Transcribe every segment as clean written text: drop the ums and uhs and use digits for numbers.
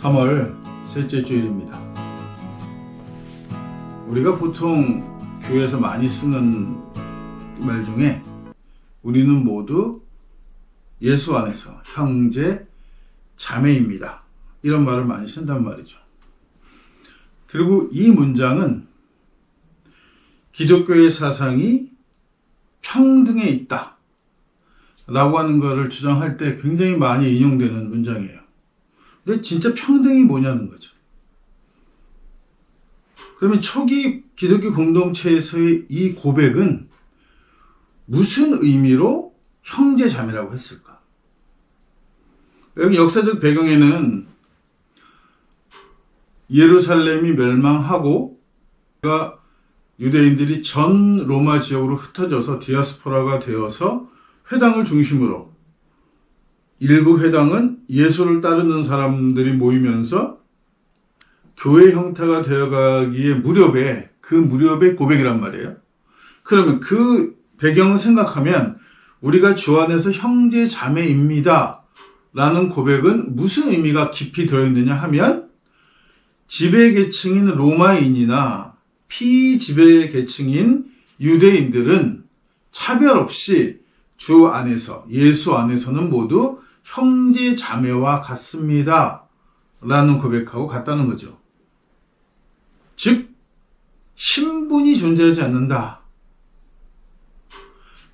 3월 셋째 주일입니다. 우리가 보통 교회에서 많이 쓰는 말 중에 우리는 모두 예수 안에서 형제, 자매입니다. 이런 말을 많이 쓴단 말이죠. 그리고 이 문장은 기독교의 사상이 평등에 있다 라고 하는 것을 주장할 때 굉장히 많이 인용되는 문장이에요. 근데 진짜 평등이 뭐냐는 거죠. 그러면 초기 기독교 공동체에서의 이 고백은 무슨 의미로 형제자매라고 했을까? 여기 역사적 배경에는 예루살렘이 멸망하고 유대인들이 전 로마 지역으로 흩어져서 디아스포라가 되어서 회당을 중심으로 일부 회당은 예수를 따르는 사람들이 모이면서 교회 형태가 되어가기에 그 무렵의 고백이란 말이에요. 그러면 그 배경을 생각하면 우리가 주 안에서 형제 자매입니다 라는 고백은 무슨 의미가 깊이 들어있느냐 하면 지배계층인 로마인이나 피지배계층인 유대인들은 차별 없이 주 안에서 예수 안에서는 모두 형제 자매와 같습니다 라는 고백하고 같다는 거죠. 즉 신분이 존재하지 않는다.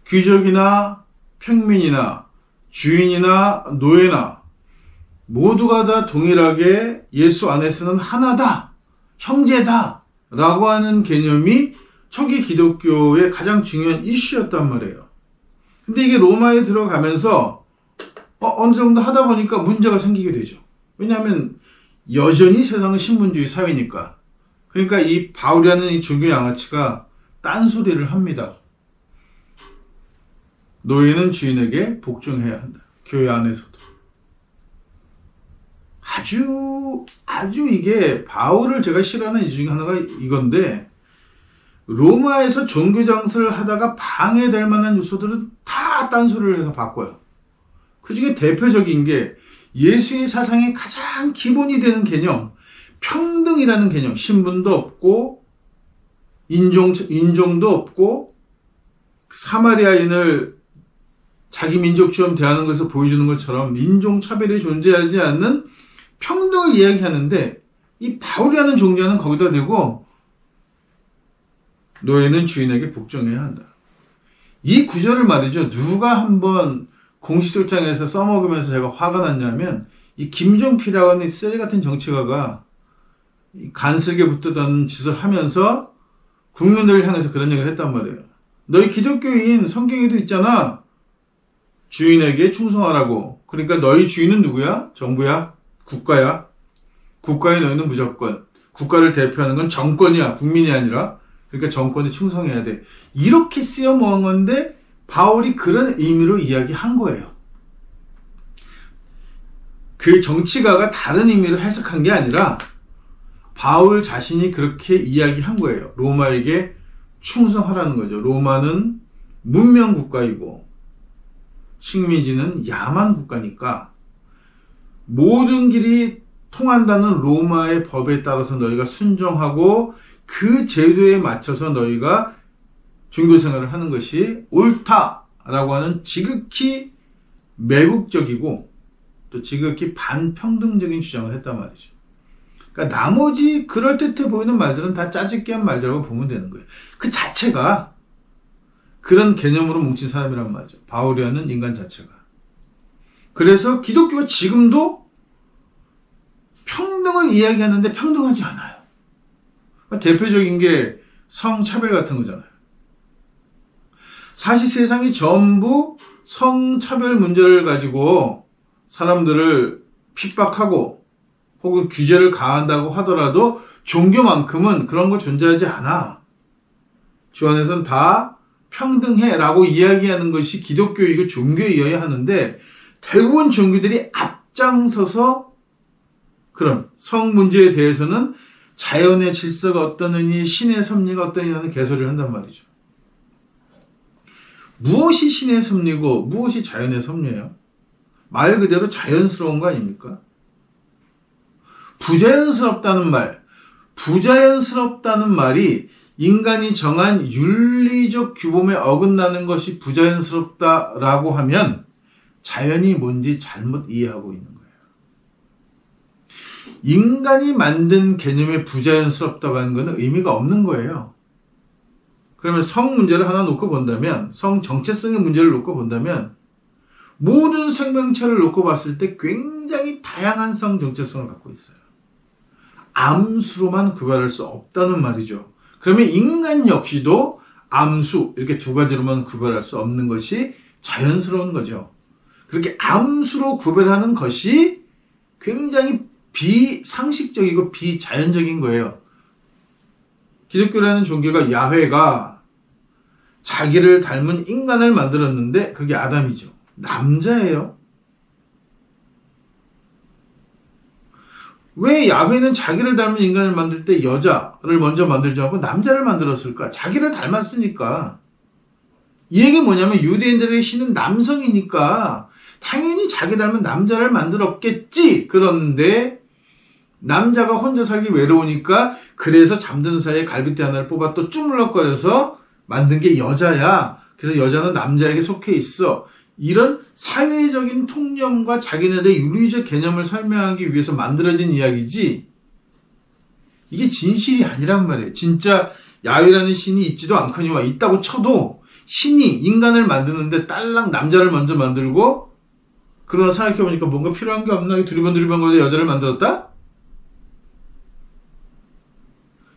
귀족이나 평민이나 주인이나 노예나 모두가 다 동일하게 예수 안에서는 하나다, 형제다 라고 하는 개념이 초기 기독교의 가장 중요한 이슈였단 말이에요. 근데 이게 로마에 들어가면서 어느 정도 하다 보니까 문제가 생기게 되죠. 왜냐하면 여전히 세상은 신분주의 사회니까. 그러니까 이 바울이라는 이 종교 양아치가 딴소리를 합니다. 노예는 주인에게 복종해야 한다. 교회 안에서도. 아주 이게 바울을 제가 싫어하는 이유 중에 하나가 이건데 로마에서 종교 장사를 하다가 방해될 만한 요소들은 다 딴소리를 해서 바꿔요. 그 중에 대표적인 게 예수의 사상의 가장 기본이 되는 개념, 평등이라는 개념, 신분도 없고 인종도 없고 사마리아인을 자기 민족처럼 대하는 것을 보여주는 것처럼 인종차별이 존재하지 않는 평등을 이야기하는데 이 바울이라는 종자는 거기다 대고 노예는 주인에게 복종해야 한다. 이 구절을 말이죠. 누가 한번 공시설장에서 써먹으면서 제가 화가 났냐면 이 김종필이라고 하는 쓰레기 같은 정치가가 간슬게 붙었다는 짓을 하면서 국민들을 향해서 그런 얘기를 했단 말이에요. 너희 기독교인 성경에도 있잖아. 주인에게 충성하라고. 그러니까 너희 주인은 누구야? 정부야? 국가야? 국가에 너희는 무조건. 국가를 대표하는 건 정권이야. 국민이 아니라. 그러니까 정권에 충성해야 돼. 이렇게 쓰여 모은 건데 바울이 그런 의미로 이야기한 거예요. 그 정치가가 다른 의미로 해석한 게 아니라 바울 자신이 그렇게 이야기한 거예요. 로마에게 충성하라는 거죠. 로마는 문명 국가이고 식민지는 야만 국가니까 모든 길이 통한다는 로마의 법에 따라서 너희가 순종하고 그 제도에 맞춰서 너희가 종교생활을 하는 것이 옳다라고 하는 지극히 매국적이고 또 지극히 반평등적인 주장을 했단 말이죠. 그러니까 나머지 그럴듯해 보이는 말들은 다 짜집기 한 말들이라고 보면 되는 거예요. 그 자체가 그런 개념으로 뭉친 사람이란 말이죠. 바울이라는 인간 자체가. 그래서 기독교가 지금도 평등을 이야기하는데 평등하지 않아요. 그러니까 대표적인 게 성차별 같은 거잖아요. 사실 세상이 전부 성차별 문제를 가지고 사람들을 핍박하고 혹은 규제를 가한다고 하더라도 종교만큼은 그런 거 존재하지 않아. 주 안에서는 다 평등해 라고 이야기하는 것이 기독교이고 종교이어야 하는데 대부분 종교들이 앞장서서 그런 성 문제에 대해서는 자연의 질서가 어떠느니 신의 섭리가 어떠느냐는 개소리를 한단 말이죠. 무엇이 신의 섭리고 무엇이 자연의 섭리예요? 말 그대로 자연스러운 거 아닙니까? 부자연스럽다는 말이 인간이 정한 윤리적 규범에 어긋나는 것이 부자연스럽다라고 하면 자연이 뭔지 잘못 이해하고 있는 거예요. 인간이 만든 개념의 부자연스럽다고 하는 것은 의미가 없는 거예요. 그러면 성 문제를 하나 놓고 본다면, 성 정체성의 문제를 놓고 본다면, 모든 생명체를 놓고 봤을 때 굉장히 다양한 성 정체성을 갖고 있어요. 암수로만 구별할 수 없다는 말이죠. 그러면 인간 역시도 암수, 이렇게 두 가지로만 구별할 수 없는 것이 자연스러운 거죠. 그렇게 암수로 구별하는 것이 굉장히 비상식적이고 비자연적인 거예요. 기독교라는 종교가 야훼가 자기를 닮은 인간을 만들었는데 그게 아담이죠. 남자예요. 왜 야훼는 자기를 닮은 인간을 만들 때 여자를 먼저 만들지 않고 남자를 만들었을까? 자기를 닮았으니까. 이 얘기 뭐냐면 유대인들의 신은 남성이니까 당연히 자기 닮은 남자를 만들었겠지. 그런데 남자가 혼자 살기 외로우니까 그래서 잠든 사이에 갈빗대 하나를 뽑아 또 쭈물럭거려서 만든 게 여자야. 그래서 여자는 남자에게 속해 있어. 이런 사회적인 통념과 자기네들의 윤리적 개념을 설명하기 위해서 만들어진 이야기지 이게 진실이 아니란 말이에요. 진짜 야훼라는 신이 있지도 않거니와 있다고 쳐도 신이 인간을 만드는데 딸랑 남자를 먼저 만들고 그러나 생각해보니까 뭔가 필요한 게 없나? 두리번두리번 거리다 여자를 만들었다?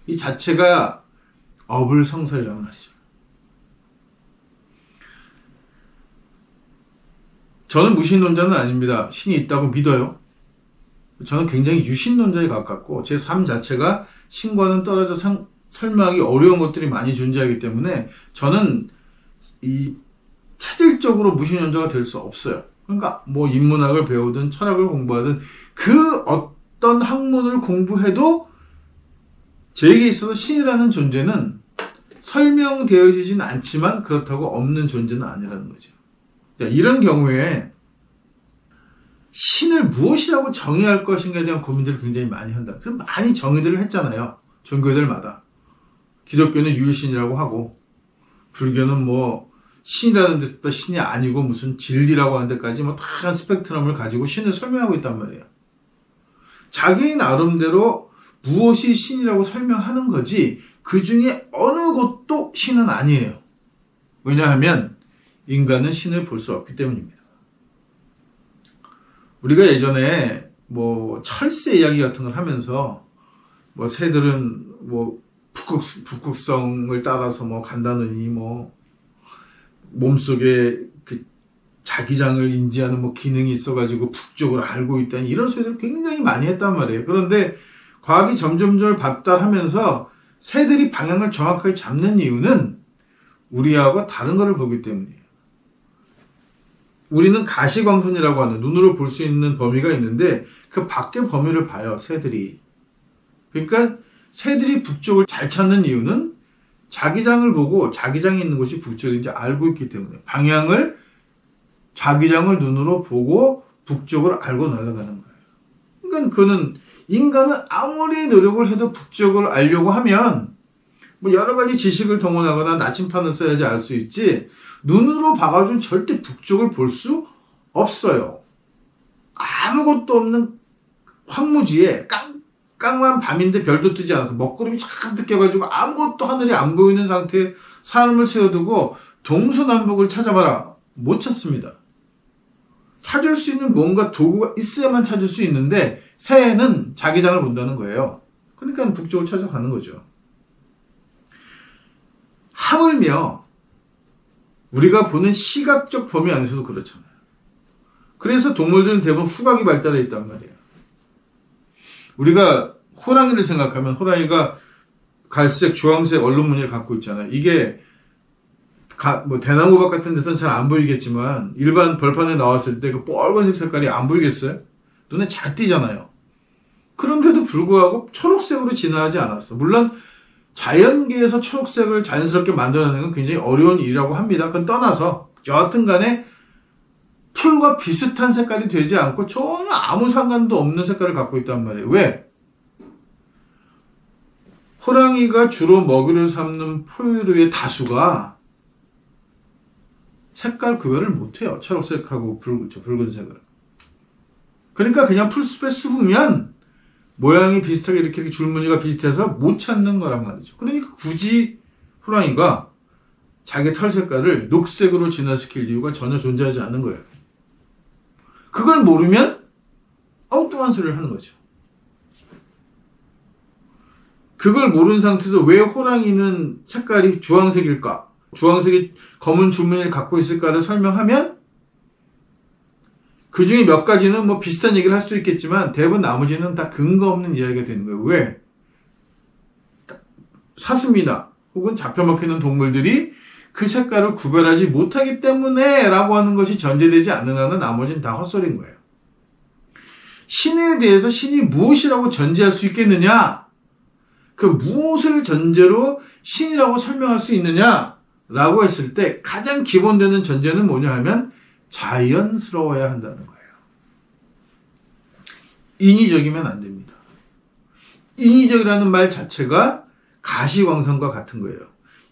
이 자체가 어불성설이란 말이죠. 저는 무신론자는 아닙니다. 신이 있다고 믿어요. 저는 굉장히 유신론자에 가깝고 제 삶 자체가 신과는 떨어져 설명하기 어려운 것들이 많이 존재하기 때문에 저는 이 체질적으로 무신론자가 될 수 없어요. 그러니까 뭐 인문학을 배우든 철학을 공부하든 그 어떤 학문을 공부해도 저에게 있어서 신이라는 존재는 설명되어지진 않지만 그렇다고 없는 존재는 아니라는 거죠. 이런 경우에 신을 무엇이라고 정의할 것인가에 대한 고민들을 굉장히 많이 한다. 그래서 많이 정의들을 했잖아요. 종교들마다. 기독교는 유일신이라고 하고 불교는 뭐 신이라는 데서 신이 아니고 무슨 진리라고 하는 데까지 뭐 다양한 스펙트럼을 가지고 신을 설명하고 있단 말이에요. 자기 나름대로 무엇이 신이라고 설명하는 거지 그 중에 어느 것도 신은 아니에요. 왜냐하면 인간은 신을 볼 수 없기 때문입니다. 우리가 예전에 뭐 철새 이야기 같은 걸 하면서 뭐 새들은 뭐 북극성을 따라서 뭐 간다느니 뭐 몸속에 그 자기장을 인지하는 뭐 기능이 있어가지고 북쪽을 알고 있다니 이런 소리를 굉장히 많이 했단 말이에요. 그런데 과학이 점점 발달하면서 새들이 방향을 정확하게 잡는 이유는 우리하고 다른 것을 보기 때문이에요. 우리는 가시광선이라고 하는 눈으로 볼 수 있는 범위가 있는데 그 밖의 범위를 봐요, 새들이. 그러니까 새들이 북쪽을 잘 찾는 이유는 자기장을 보고 자기장이 있는 곳이 북쪽인지 알고 있기 때문에 방향을 자기장을 눈으로 보고 북쪽을 알고 날아가는 거예요. 그러니까 인간은 아무리 노력을 해도 북쪽을 알려고 하면 뭐 여러 가지 지식을 동원하거나 나침판을 써야지 알 수 있지 눈으로 봐가지고는 절대 북쪽을 볼 수 없어요. 아무것도 없는 황무지에 깡깡한 밤인데 별도 뜨지 않아서 먹구름이 잔뜩 껴가지고 아무것도 하늘이 안 보이는 상태에 사람을 세워두고 동서남북을 찾아봐라. 못 찾습니다. 찾을 수 있는 뭔가 도구가 있어야만 찾을 수 있는데 새는 자기장을 본다는 거예요. 그러니까 북쪽을 찾아가는 거죠. 하물며 우리가 보는 시각적 범위 안에서도 그렇잖아요. 그래서 동물들은 대부분 후각이 발달해 있단 말이에요. 우리가 호랑이를 생각하면 호랑이가 갈색, 주황색 언론무늬를 갖고 있잖아요. 이게 뭐 대나무밭 같은 데서는 잘 안 보이겠지만 일반 벌판에 나왔을 때 그 빨간색 색깔이 안 보이겠어요? 눈에 잘 띄잖아요. 그런데도 불구하고 초록색으로 진화하지 않았어. 물론 자연계에서 초록색을 자연스럽게 만들어내는 건 굉장히 어려운 일이라고 합니다. 그건 떠나서 여하튼 간에 풀과 비슷한 색깔이 되지 않고 전혀 아무 상관도 없는 색깔을 갖고 있단 말이에요. 왜? 호랑이가 주로 먹이를 삼는 포유류의 다수가 색깔 구별을 못해요. 초록색하고 붉은색을. 그러니까 그냥 풀숲에 숨으면 모양이 비슷하게 이렇게 줄무늬가 비슷해서 못 찾는 거란 말이죠. 그러니까 굳이 호랑이가 자기 털 색깔을 녹색으로 진화시킬 이유가 전혀 존재하지 않는 거예요. 그걸 모르면 엉뚱한 소리를 하는 거죠. 그걸 모르는 상태에서 왜 호랑이는 색깔이 주황색일까? 주황색이 검은 줄무늬를 갖고 있을까를 설명하면 그 중에 몇 가지는 뭐 비슷한 얘기를 할 수 있겠지만 대부분 나머지는 다 근거 없는 이야기가 되는 거예요. 왜? 사슴이나 혹은 잡혀먹히는 동물들이 그 색깔을 구별하지 못하기 때문에 라고 하는 것이 전제되지 않는 한은 나머지는 다 헛소리인 거예요. 신에 대해서 신이 무엇이라고 전제할 수 있겠느냐? 그 무엇을 전제로 신이라고 설명할 수 있느냐? 라고 했을 때 가장 기본되는 전제는 뭐냐 하면 자연스러워야 한다는 거예요. 인위적이면 안 됩니다. 인위적이라는 말 자체가 가시광선과 같은 거예요.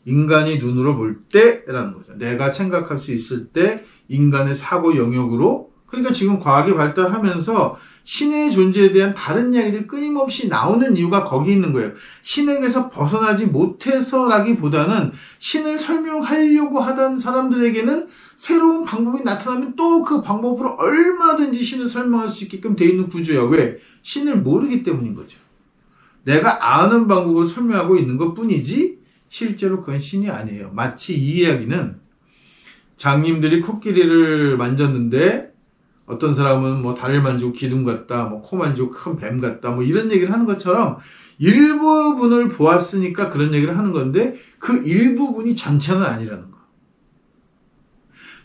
인간이 눈으로 볼 때라는 거죠. 내가 생각할 수 있을 때 인간의 사고 영역으로, 그러니까 지금 과학이 발달하면서 신의 존재에 대한 다른 이야기들이 끊임없이 나오는 이유가 거기 있는 거예요. 신에게서 벗어나지 못해서라기보다는 신을 설명하려고 하던 사람들에게는 새로운 방법이 나타나면 또 그 방법으로 얼마든지 신을 설명할 수 있게끔 돼 있는 구조야. 왜? 신을 모르기 때문인 거죠. 내가 아는 방법을 설명하고 있는 것 뿐이지 실제로 그건 신이 아니에요. 마치 이 이야기는 장님들이 코끼리를 만졌는데 어떤 사람은 뭐 다리를 만지고 기둥 같다, 뭐 코 만지고 큰 뱀 같다, 뭐 이런 얘기를 하는 것처럼 일부분을 보았으니까 그런 얘기를 하는 건데 그 일부분이 전체는 아니라는 거.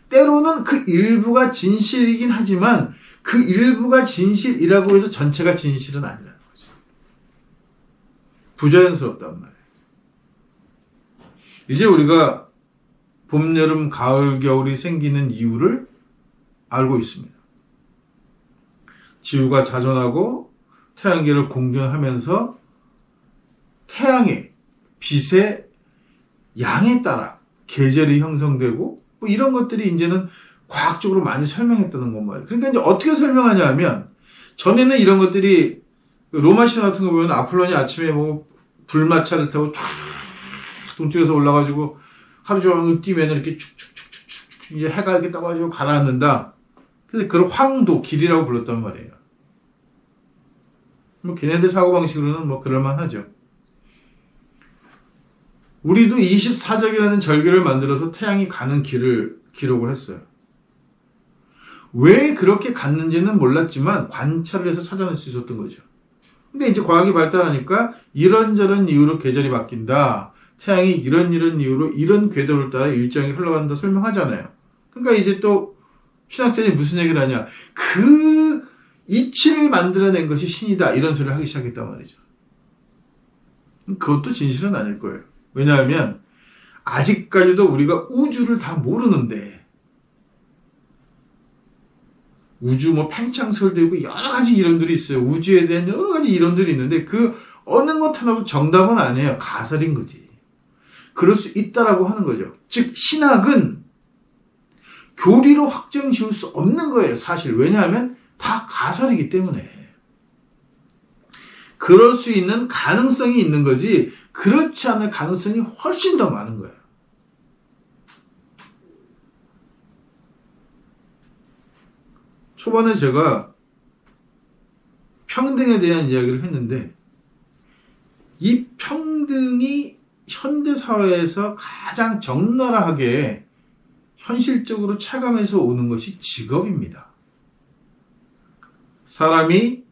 때로는 그 일부가 진실이긴 하지만 그 일부가 진실이라고 해서 전체가 진실은 아니라는 거죠. 부자연스럽단 말이에요. 이제 우리가 봄, 여름, 가을, 겨울이 생기는 이유를 알고 있습니다. 지구가 자전하고 태양계를 공전하면서 태양의 빛의 양에 따라 계절이 형성되고 뭐 이런 것들이 이제는 과학적으로 많이 설명했다는 건 말이에요. 그러니까 이제 어떻게 설명하냐 하면 전에는 이런 것들이 로마 신화 같은 거 보면 아폴론이 아침에 뭐 불마차를 타고 쫙 동쪽에서 올라가지고 하루 종일 뛰면 이렇게 축축축축축 이제 해가 이렇게 떠가지고 가라앉는다. 그래서 그걸 황도 길이라고 불렀단 말이에요. 뭐 걔네들 사고방식으로는 뭐 그럴만하죠. 우리도 24절기라는 절기를 만들어서 태양이 가는 길을 기록을 했어요. 왜 그렇게 갔는지는 몰랐지만 관찰을 해서 찾아낼 수 있었던 거죠. 근데 이제 과학이 발달하니까 이런저런 이유로 계절이 바뀐다. 태양이 이런 이유로 이런 궤도를 따라 일정이 흘러간다 설명하잖아요. 그러니까 이제 또 신학자들이 무슨 얘기를 하냐. 그 이치를 만들어낸 것이 신이다. 이런 소리를 하기 시작했단 말이죠. 그것도 진실은 아닐 거예요. 왜냐하면 아직까지도 우리가 우주를 다 모르는데 우주 뭐 팽창설도 있고 여러 가지 이론들이 있어요. 우주에 대한 여러 가지 이론들이 있는데 그 어느 것 하나도 정답은 아니에요. 가설인 거지. 그럴 수 있다라고 하는 거죠. 즉 신학은 교리로 확정 지을 수 없는 거예요. 사실. 왜냐하면 다 가설이기 때문에. 그럴 수 있는 가능성이 있는 거지 그렇지 않을 가능성이 훨씬 더 많은 거예요. 초반에 제가 평등에 대한 이야기를 했는데 이 평등이 현대사회에서 가장 적나라하게 현실적으로 체감해서 오는 것이 직업입니다. 사람이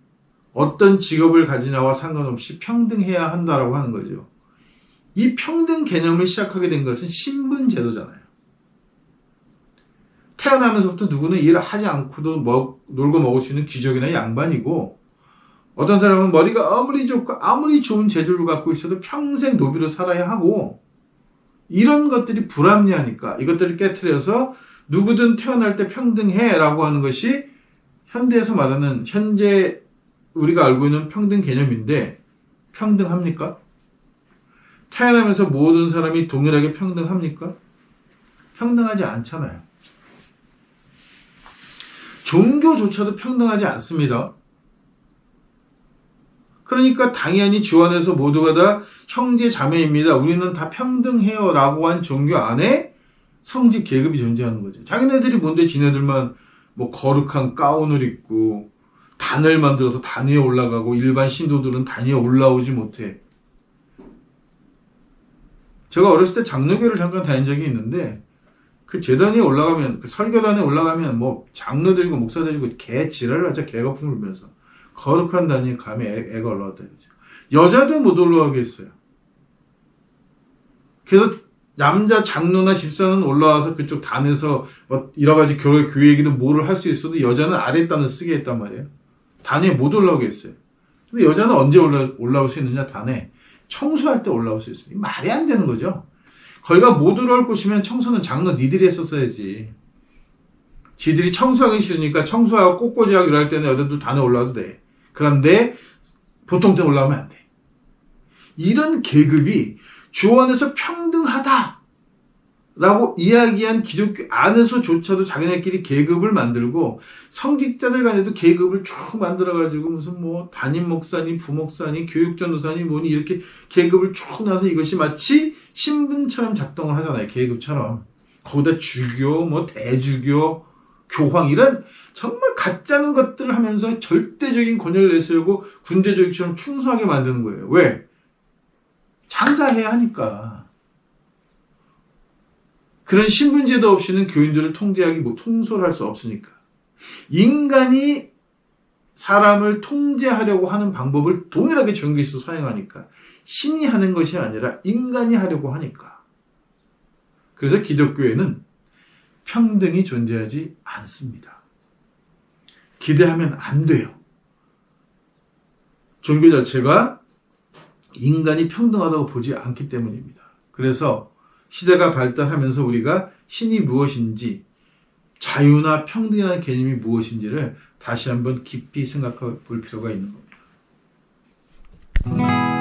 어떤 직업을 가지냐와 상관없이 평등해야 한다라고 하는 거죠. 이 평등 개념을 시작하게 된 것은 신분제도잖아요. 태어나면서부터 누구는 일을 하지 않고도 놀고 먹을 수 있는 귀족이나 양반이고 어떤 사람은 머리가 아무리 좋고 아무리 좋은 재주를 갖고 있어도 평생 노비로 살아야 하고 이런 것들이 불합리하니까 이것들을 깨트려서 누구든 태어날 때 평등해라고 하는 것이 현대에서 말하는 현재 우리가 알고 있는 평등 개념인데 평등합니까? 태어나면서 모든 사람이 동일하게 평등합니까? 평등하지 않잖아요. 종교조차도 평등하지 않습니다. 그러니까 당연히 주 안에서 모두가 다 형제 자매입니다. 우리는 다 평등해요 라고 한 종교 안에 성직 계급이 존재하는 거죠. 자기네들이 뭔데 지네들만 뭐 거룩한 가운을 입고 단을 만들어서 단 위에 올라가고 일반 신도들은 단 위에 올라오지 못해. 제가 어렸을 때 장로교를 잠깐 다닌 적이 있는데 그 제단에 올라가면 그 설교단에 올라가면 뭐 장로들이고 목사들이고 개 지랄을 하죠. 개거품 울면서 거룩한 단위에 감히 애가 올라왔다 이거죠. 여자도 못 올라가게 했어요. 그래서 남자 장로나 집사는 올라와서 그쪽 단에서 뭐 여러 가지 교회 얘기도 뭐를 할 수 있어도 여자는 아랫단을 쓰게 했단 말이에요. 단에 못 올라오게 했어요. 근데 여자는 언제 올라올 수 있느냐? 단에 청소할 때 올라올 수 있습니다. 말이 안 되는 거죠. 거기가 못 올라올 곳이면 청소는 장로 니들이 했었어야지. 지들이 청소하기 싫으니까 청소하고 꽃꽂이하고 이럴 때는 여자도 단에 올라와도 돼. 그런데 보통 때 올라오면 안 돼. 이런 계급이 주 안에서 평등하다 라고 이야기한 기독교 안에서조차도 자기네끼리 계급을 만들고 성직자들 간에도 계급을 쭉 만들어가지고 무슨 뭐 담임 목사니 부목사니 교육전도사니 뭐니 이렇게 계급을 쭉 나서 이것이 마치 신분처럼 작동을 하잖아요. 계급처럼. 거기다 주교 뭐 대주교 교황 이런 정말 가짜는 것들을 하면서 절대적인 권위를 내세우고 군대조직처럼 충성하게 만드는 거예요. 왜? 장사해야 하니까. 그런 신분제도 없이는 교인들을 통솔할 수 없으니까. 인간이 사람을 통제하려고 하는 방법을 동일하게 종교에서 사용하니까. 신이 하는 것이 아니라 인간이 하려고 하니까. 그래서 기독교에는 평등이 존재하지 않습니다. 기대하면 안 돼요. 종교 자체가 인간이 평등하다고 보지 않기 때문입니다. 그래서 시대가 발달하면서 우리가 신이 무엇인지 자유나 평등이라는 개념이 무엇인지를 다시 한번 깊이 생각해 볼 필요가 있는 겁니다.